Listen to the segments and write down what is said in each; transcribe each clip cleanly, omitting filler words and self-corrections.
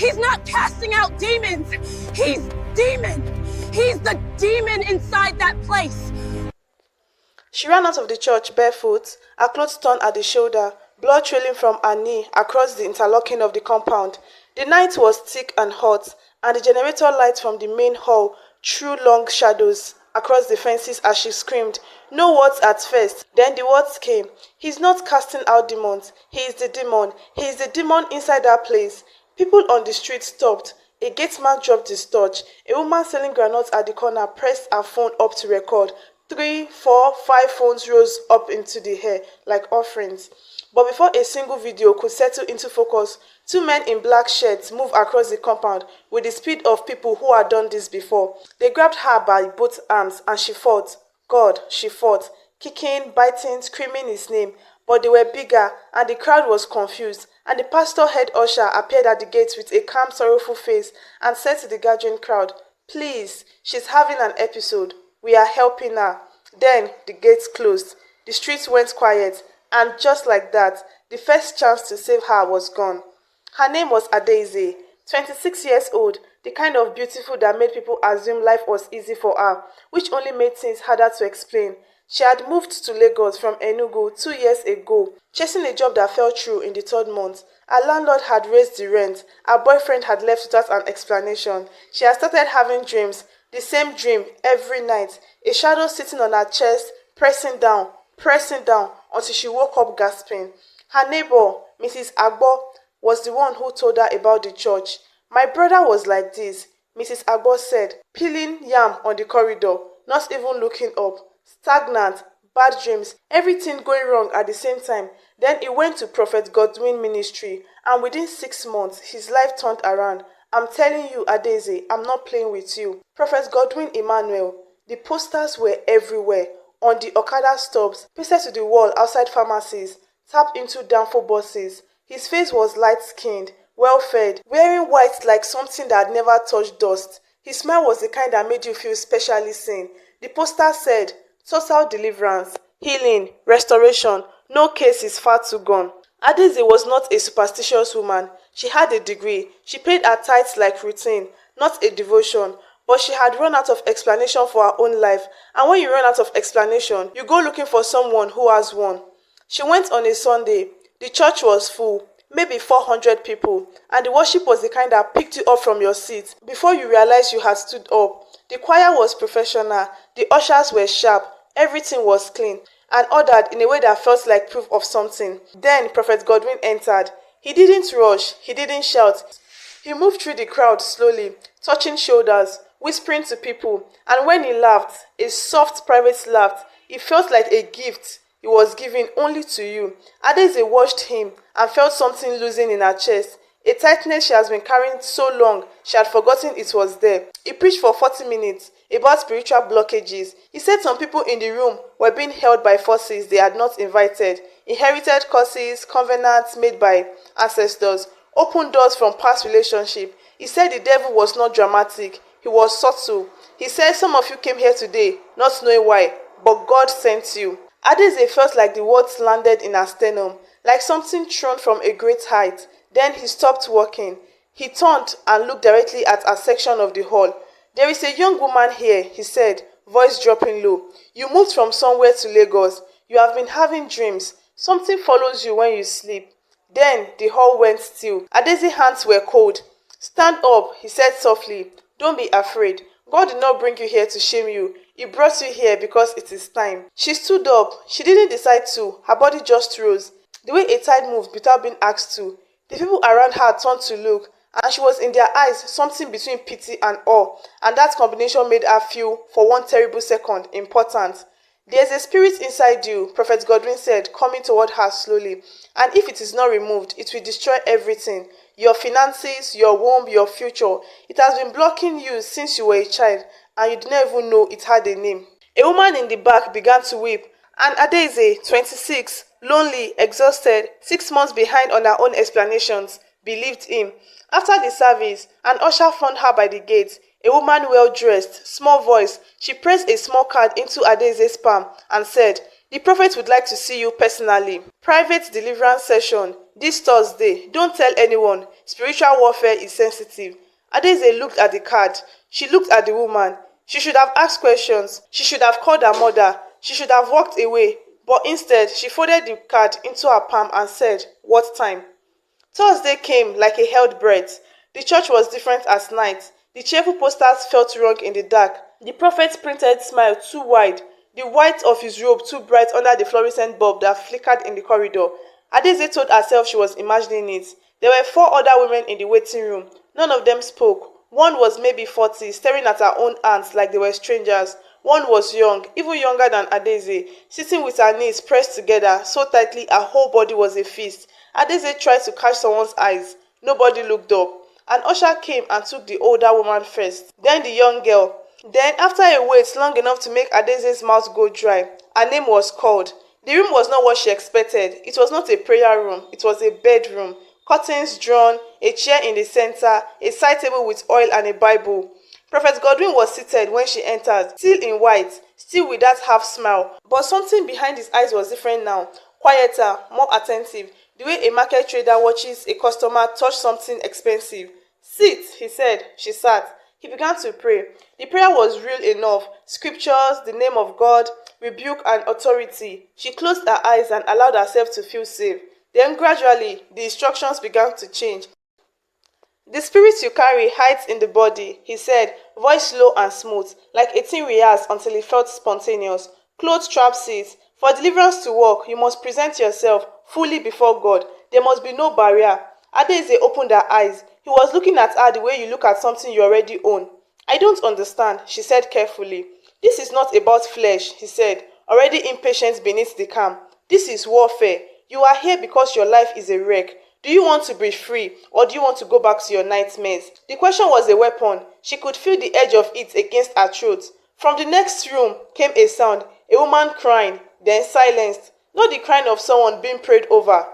He's not casting out demons. He's demon. He's the demon inside that place. She ran out of the church barefoot, her clothes torn at the shoulder, blood trailing from her knee across the interlocking of the compound. The night was thick and hot, and the generator light from the main hall threw long shadows across the fences as she screamed. No words at first, then the words came. He's not casting out demons. He is the demon. He is the demon inside that place. People on the street stopped. A gateman dropped his torch. A woman selling granules at the corner pressed her phone up to record. 3, 4, 5 phones rose up into the air like offerings. But before a single video could settle into focus, 2 men in black shirts moved across the compound with the speed of people who had done this before. They grabbed her by both arms and she fought. God, she fought, kicking, biting, screaming his name. But they were bigger and the crowd was confused, and the pastor head usher appeared at the gate with a calm, sorrowful face and said to the gathering crowd, "Please, she's having an episode. We are helping her." Then the gates closed. The streets went quiet, and just like that, the first chance to save her was gone. Her name was Adaeze, 26 years old, the kind of beautiful that made people assume life was easy for her, which only made things harder to explain. She had moved to Lagos from Enugu 2 years ago, chasing a job that fell through in the 3rd month. Her landlord had raised the rent. Her boyfriend had left without an explanation. She had started having dreams, the same dream every night, a shadow sitting on her chest, pressing down, until she woke up gasping. Her neighbor, Mrs. Agbo, was the one who told her about the church. "My brother was like this," Mrs. Agbo said, peeling yam on the corridor, not even looking up. Stagnant, bad dreams, everything going wrong at the same time. Then he went to Prophet Godwin ministry, and within 6 months, his life turned around. I'm telling you, Adaeze, I'm not playing with you. Prophet Godwin Emmanuel. The posters were everywhere, on the Okada stops, pasted to the wall outside pharmacies, tapped into downfall buses. His face was light-skinned, well-fed, wearing white like something that had never touched dust. His smile was the kind that made you feel specially seen. The poster said, "Total deliverance, healing, restoration, no case is far too gone." Adaeze was not a superstitious woman. She had a degree. She paid her tithes like routine, not a devotion. But she had run out of explanation for her own life. And when you run out of explanation, you go looking for someone who has one. She went on a Sunday. The church was full, maybe 400 people. And the worship was the kind that picked you up from your seat before you realized you had stood up. The choir was professional. The ushers were sharp. Everything was clean and ordered in a way that felt like proof of something. Then Prophet Godwin entered. He didn't rush. He didn't shout. He moved through the crowd slowly, touching shoulders, whispering to people. And when he laughed, a soft private laugh, it felt like a gift he was giving only to you. Adaeze watched him and felt something loosen in her chest. A tightness she has been carrying so long, she had forgotten it was there. He preached for 40 minutes about spiritual blockages. He said some people in the room were being held by forces they had not invited, inherited curses, covenants made by ancestors, open doors from past relationship. He said the devil was not dramatic, he was subtle. He said some of you came here today not knowing why, but God sent you. Adaeze felt like the words landed in her sternum, like something thrown from a great height. Then he stopped walking. He turned and looked directly at a section of the hall. "There is a young woman here," he said, voice dropping low. "You moved from somewhere to Lagos. You have been having dreams. Something follows you when you sleep." Then the hall went still. Adaeze's hands were cold. "Stand up," he said softly. "Don't be afraid. God did not bring you here to shame you. He brought you here because it is time." She stood up. She didn't decide to. Her body just rose. The way a tide moved without being asked to. The people around her turned to look, and she was in their eyes something between pity and awe, and that combination made her feel, for one terrible second, important. "There's a spirit inside you," Prophet Godwin said, coming toward her slowly, "and if it is not removed, it will destroy everything. Your finances, your womb, your future. It has been blocking you since you were a child, and you didn't even know it had a name." A woman in the back began to weep, and Adaeze, 26, lonely, exhausted, 6 months behind on her own explanations, believed him. After the service, an usher found her by the gate. A woman well-dressed, small voice. She pressed a small card into Adaeze's palm and said, The prophet would like to see you personally. Private deliverance session this Thursday. Don't tell anyone. Spiritual warfare is sensitive. Adaeze looked at the card. She looked at the woman. She should have asked questions. She should have called her mother. She should have walked away. But instead, she folded the card into her palm and said, "What time?" Thursday came like a held breath. The church was different as night. The cheerful posters felt wrong in the dark. The prophet's printed smile too wide. The white of his robe too bright under the fluorescent bulb that flickered in the corridor. Adaeze told herself she was imagining it. There were 4 other women in the waiting room. None of them spoke. One was maybe 40, staring at her own hands like they were strangers. One was young, even younger than Adaeze, sitting with her knees pressed together so tightly her whole body was a fist. Adaeze tried to catch someone's eyes. Nobody looked up. An usher came and took the older woman first, then the young girl. Then, after a wait long enough to make Adeze's mouth go dry, her name was called. The room was not what she expected. It was not a prayer room. It was a bedroom. Curtains drawn, a chair in the center, a side table with oil and a Bible. Prophet Godwin was seated when she entered, still in white, still with that half smile. But something behind his eyes was different now, quieter, more attentive, the way a market trader watches a customer touch something expensive. "Sit," he said. She sat. He began to pray. The prayer was real enough. Scriptures, the name of God, rebuke and authority. She closed her eyes and allowed herself to feel safe. Then gradually, the instructions began to change. "The spirit you carry hides in the body," he said, voice low and smooth, like a thing rehearsed until it felt spontaneous. "Clothes trap seats. For deliverance to work, you must present yourself fully before God. There must be no barrier." Adaeze opened her eyes. He was looking at her the way you look at something you already own. "I don't understand," she said carefully. "This is not about flesh," he said, already impatient beneath the calm. "This is warfare. You are here because your life is a wreck. Do you want to be free, or do you want to go back to your nightmares?" The question was a weapon. She could feel the edge of it against her throat. From the next room came a sound, a woman crying, then silenced. Not the crying of someone being prayed over.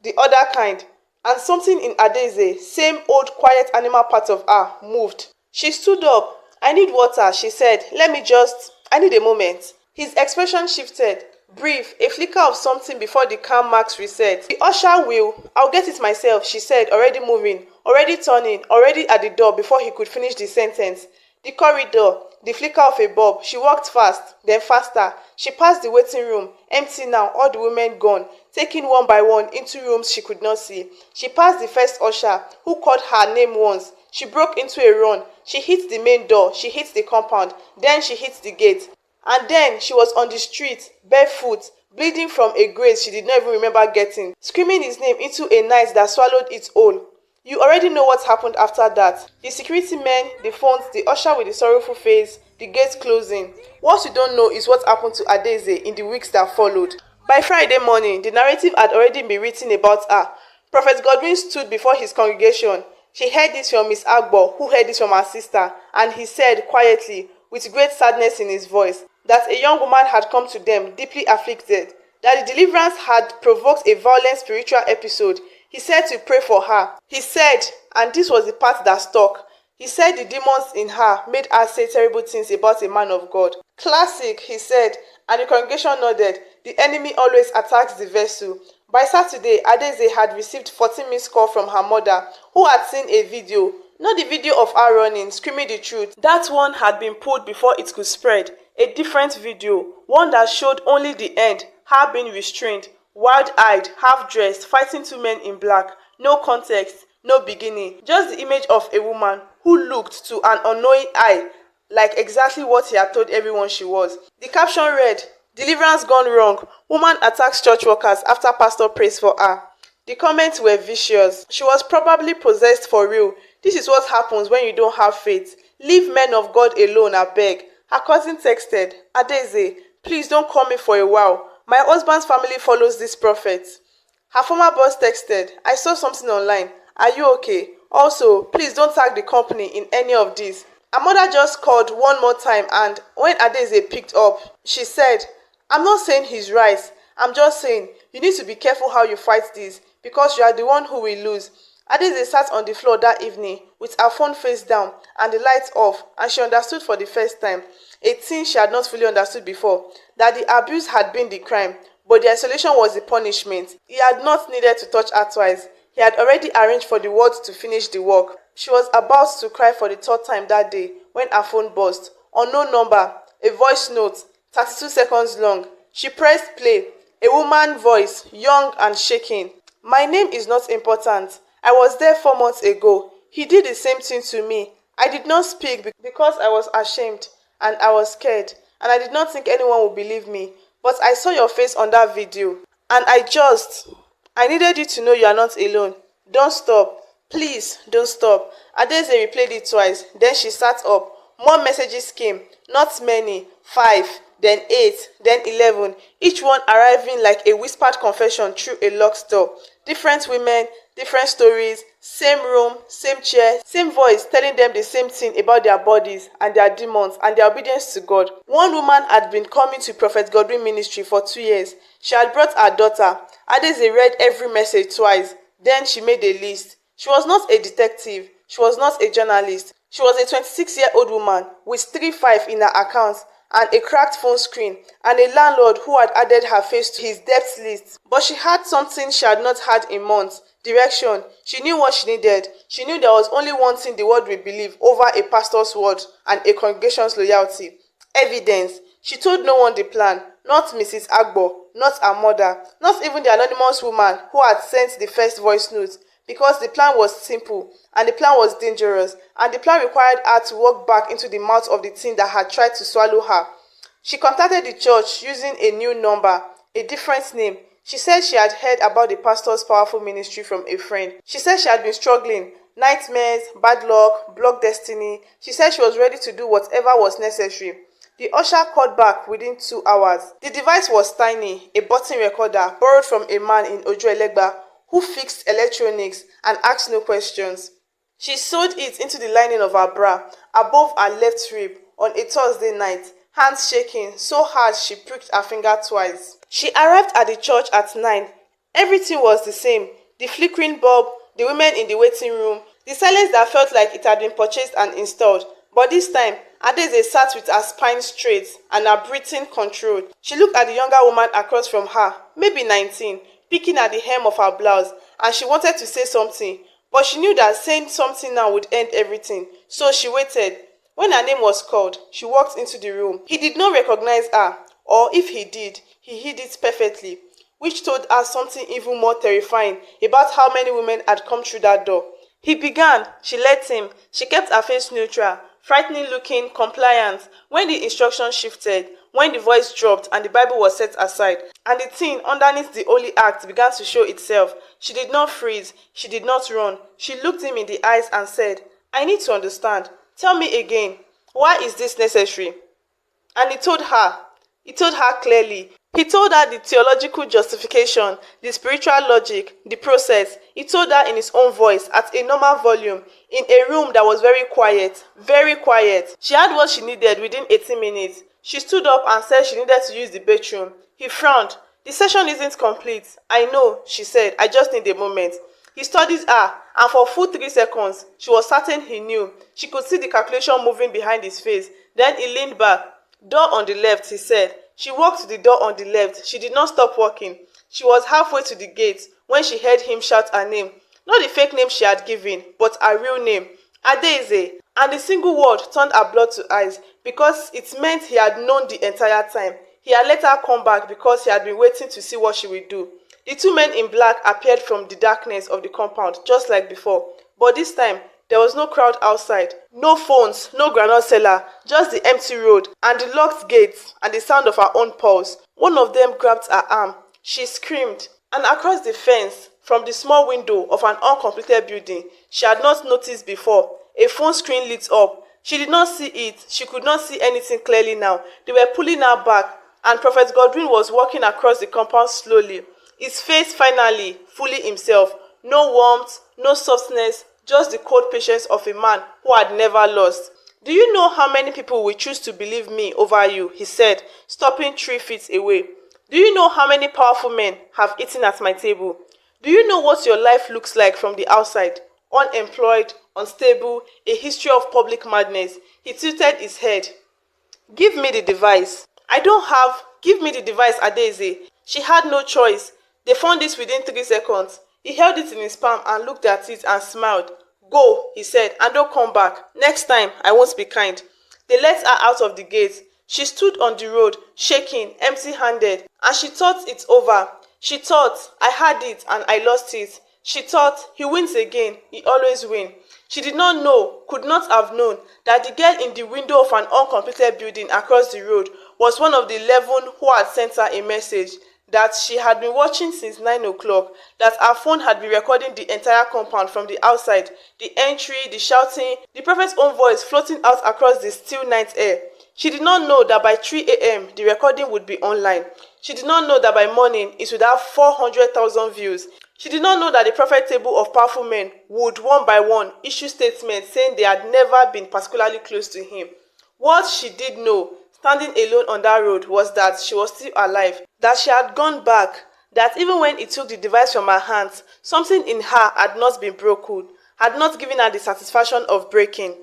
The other kind. And something in Adaeze, same old quiet animal part of her, moved. She stood up. "I need water," she said. I need a moment." His expression shifted. Brief, a flicker of something before the calm marks reset. "The usher will. I'll get it myself," she said, already moving, already turning, already at the door before he could finish the sentence. The corridor, the flicker of a bulb. She walked fast, then faster. She passed the waiting room, empty now, all the women gone, taking one by one into rooms she could not see. She passed the first usher, who called her name once. She broke into a run. She hit the main door, she hit the compound, then she hit the gate. And then she was on the street, barefoot, bleeding from a graze she did not even remember getting, screaming his name into a night that swallowed its whole. You already know what happened after that. The security men, the phones, the usher with the sorrowful face, the gates closing. What you don't know is what happened to Adaeze in the weeks that followed. By Friday morning, the narrative had already been written about her. Prophet Godwin stood before his congregation. She heard this from Miss Agbo, who heard this from her sister, and he said quietly, with great sadness in his voice, that a young woman had come to them, deeply afflicted, that the deliverance had provoked a violent spiritual episode. He said to pray for her. He said, and this was the part that stuck, he said the demons in her made her say terrible things about a man of God. Classic, he said, and the congregation nodded. The enemy always attacks the vessel. By Saturday, Adaeze had received 14 missed calls from her mother, who had seen a video. Not the video of her running, screaming the truth. That one had been pulled before it could spread. A different video, one that showed only the end, her being restrained, wild-eyed, half-dressed, fighting 2 men in black. No context, no beginning. Just the image of a woman who looked to an unknowing eye like exactly what he had told everyone she was. The caption read, "Deliverance gone wrong. Woman attacks church workers after pastor prays for her." The comments were vicious. She was probably possessed for real. This is what happens when you don't have faith. Leave men of God alone, I beg. Her cousin texted, "Adaeze, please don't call me for a while. My husband's family follows this prophet." Her former boss texted, "I saw something online. Are you okay? Also, please don't tag the company in any of this." Her mother just called one more time, and when Adaeze picked up, she said, "I'm not saying he's right. I'm just saying you need to be careful how you fight this, because you are the one who will lose. Adaeze sat on the floor that evening with her phone face down and the lights off, and she understood for the first time, a thing she had not fully understood before, that the abuse had been the crime, but the isolation was the punishment. He had not needed to touch her twice. He had already arranged for the world to finish the work. She was about to cry for the third time that day when her phone buzzed. Unknown number, a voice note, 32 seconds long. She pressed play. A woman's voice, young and shaking. "My name is not important. I was there 4 months ago. He did the same thing to me. I did not speak because I was ashamed and I was scared, and I did not think anyone would believe me. But I saw your face on that video, and I needed you to know you are not alone. Don't stop. Please, don't stop." Adaeze replayed it twice. Then she sat up. More messages came. Not many. 5, then 8, then 11. Each one arriving like a whispered confession through a locked door. Different women, different stories, same room, same chair, same voice telling them the same thing about their bodies and their demons and their obedience to God. One woman had been coming to Prophet Godwin ministry for 2 years. She had brought her daughter. Adaeze read every message twice. Then she made a list. She was not a detective. She was not a journalist. She was a 26-year-old woman with 3-5 in her account and a cracked phone screen, and a landlord who had added her face to his debt list. But she had something she had not had in months: direction. She knew what she needed. She knew there was only one thing the world would believe over a pastor's word and a congregation's loyalty: evidence. She told no one the plan, not Mrs. Agbo, not her mother, not even the anonymous woman who had sent the first voice note, because the plan was simple, and the plan was dangerous, and the plan required her to walk back into the mouth of the thing that had tried to swallow her. She contacted the church using a new number, a different name. She said she had heard about the pastor's powerful ministry from a friend. She said she had been struggling, nightmares, bad luck, blocked destiny. She said she was ready to do whatever was necessary. The usher called back within 2 hours. The device was tiny, a button recorder borrowed from a man in Ojo-Elegba who fixed electronics and asked no questions. She sewed it into the lining of her bra, above her left rib, on a Thursday night, hands shaking so hard she pricked her finger twice. She arrived at the church at 9. Everything was the same: the flickering bulb, the women in the waiting room, the silence that felt like it had been purchased and installed. But this time, Adaeze sat with her spine straight and her breathing controlled. She looked at the younger woman across from her, maybe 19, picking at the hem of her blouse, and she wanted to say something, but she knew that saying something now would end everything, so she waited. When her name was called, she walked into the room. He did not recognize her, or if he did, he hid it perfectly, which told her something even more terrifying about how many women had come through that door. He began. She let him. She kept her face neutral, frightening looking, compliant. When the instructions shifted, when the voice dropped and the Bible was set aside, and the thing underneath the holy act began to show itself, she did not freeze, she did not run. She looked him in the eyes and said, "I need to understand. Tell me again, why is this necessary?" And he told her clearly. He told her the theological justification, the spiritual logic, the process. He told her in his own voice, at a normal volume, in a room that was very quiet, very quiet. She had what she needed within 18 minutes. She stood up and said she needed to use the bathroom. He frowned. "The session isn't complete." "I know," she said. "I just need a moment." He studied her, and for a full 3 seconds, she was certain he knew. She could see the calculation moving behind his face. Then he leaned back. "Door on the left," he said. She walked to the door on the left. She did not stop walking. She was halfway to the gate when she heard him shout her name. Not the fake name she had given, but her real name, Adaeze. And the single word turned her blood to ice, because it meant he had known the entire time. He had let her come back because he had been waiting to see what she would do. The 2 men in black appeared from the darkness of the compound, just like before. But this time, there was no crowd outside, no phones, no groundnut seller, just the empty road and the locked gates and the sound of her own pulse. One of them grabbed her arm. She screamed, and across the fence, from the small window of an uncompleted building she had not noticed before, a phone screen lit up. She did not see it. She could not see anything clearly now. They were pulling her back, and Prophet Godwin was walking across the compound slowly, his face finally fully himself. No warmth, no softness, just the cold patience of a man who had never lost. "Do you know how many people will choose to believe me over you?" he said, stopping 3 feet away. "Do you know how many powerful men have eaten at my table? Do you know what your life looks like from the outside? Unemployed, unstable, a history of public madness. He tilted his head. Give me the device. I don't have. Give me the device, Adaeze. She had no choice. They found it within 3 seconds. He held it in his palm and looked at it and smiled. Go, he said, and don't come back. Next time, I won't be kind. They let her out of the gate. She stood on the road, shaking, empty-handed, and she thought it over. She thought, I had it and I lost it. She thought, he wins again, he always wins. She did not know, could not have known, that the girl in the window of an uncompleted building across the road was one of the 11 who had sent her a message that she had been watching since 9 o'clock, that her phone had been recording the entire compound from the outside, the entry, the shouting, the prophet's own voice floating out across the still night air. She did not know that by 3 a.m. the recording would be online. She did not know that by morning it would have 400,000 views. She did not know that the prophet table of powerful men would one by one issue statements saying they had never been particularly close to him. What she did know, standing alone on that road, was that she was still alive, that she had gone back, that even when he took the device from her hands, something in her had not been broken, had not given her the satisfaction of breaking.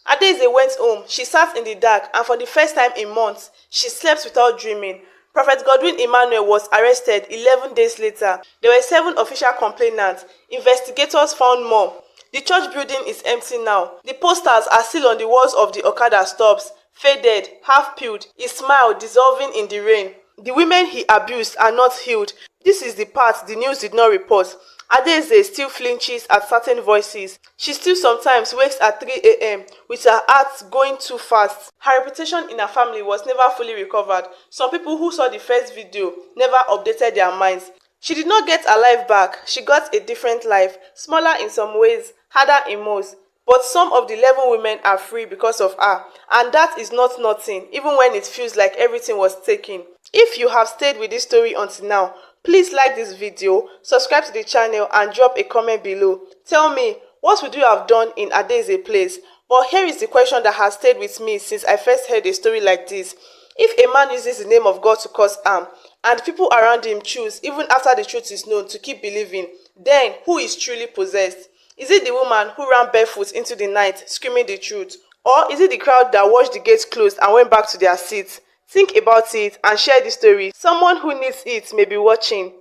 Adaeze went home. She sat in the dark, and for the first time in months, she slept without dreaming. Prophet Godwin Emmanuel was arrested 11 days later. There were 7 official complainants. Investigators found more. The church building is empty now. The posters are still on the walls of the Okada stops, faded, half-peeled, his smile dissolving in the rain. The women he abused are not healed. This is the part the news did not report. Adaeze still flinches at certain voices. She still sometimes wakes at 3 a.m. with her heart going too fast. Her reputation in her family was never fully recovered. Some people who saw the first video never updated their minds. She did not get her life back. She got a different life, smaller in some ways, harder in most. But some of the 11 women are free because of her, and that is not nothing, even when it feels like everything was taken. If you have stayed with this story until now, please like this video, subscribe to the channel, and drop a comment below. Tell me, what would you have done in Adaeze's place? But here is the question that has stayed with me since I first heard a story like this. If a man uses the name of God to cause harm, and people around him choose, even after the truth is known, to keep believing, then who is truly possessed? Is it the woman who ran barefoot into the night, screaming the truth? Or is it the crowd that watched the gates closed and went back to their seats? Think about it and share this story. Someone who needs it may be watching.